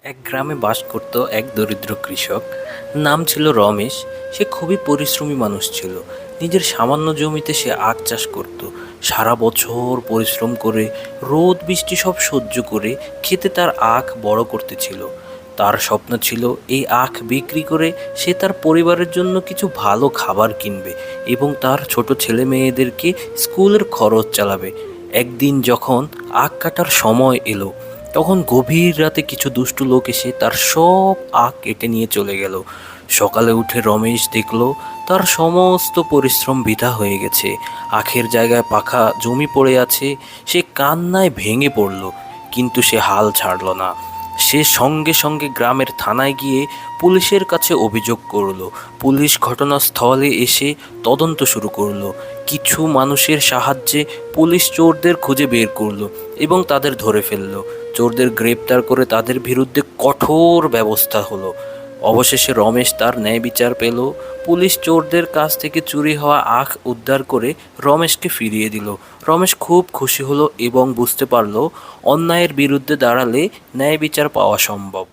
এক গ্রামে বাস করত এক দরিদ্র কৃষক। নাম ছিল রমেশ। সে খুবই পরিশ্রমী মানুষ ছিল। নিজের সামান্য জমিতে সে আখ চাষ করত। সারা বছর পরিশ্রম করে রোদ বৃষ্টি সব সহ্য করে খেতে তার আখ বড় করতে ছিল। তার স্বপ্ন ছিল এই আখ বিক্রি করে সে তার পরিবারের জন্য কিছু ভালো খাবার কিনবে এবং তার ছোট ছেলে মেয়েদেরকে স্কুলের খরচ চালাবে। একদিন যখন আখ কাটার সময় এলো, তখন গভীর রাতে কিছু দুষ্টু লোক এসে তার সব আখ কেটে নিয়ে চলে গেল। সকালে উঠে রমেশ দেখল তার সমস্ত পরিশ্রম বৃথা হয়ে গেছে। আখের জায়গায় পাখা জমি পড়ে আছে। সে কান্নায় ভেঙে পড়ল, কিন্তু সে হাল ছাড়ল না। সে সঙ্গে সঙ্গে গ্রামের থানায় গিয়ে পুলিশের কাছে অভিযোগ করলো। পুলিশ ঘটনাস্থলে এসে তদন্ত শুরু করলো। কিছু মানুষের সাহায্যে পুলিশ চোরদের খুঁজে বের করলো এবং তাদের ধরে ফেললো। চোরদের গ্রেপ্তার করে তাদের বিরুদ্ধে কঠোর ব্যবস্থা হলো। অবশেষে রমেশ তার ন্যায় বিচার পেল। পুলিশ চোরদের কাছ থেকে চুরি হওয়া আখ উদ্ধার করে রমেশকে ফিরিয়ে দিল। রমেশ খুব খুশি হলো এবং বুঝতে পারল অন্যায়ের বিরুদ্ধে দাঁড়ালে ন্যায় বিচার পাওয়া সম্ভব।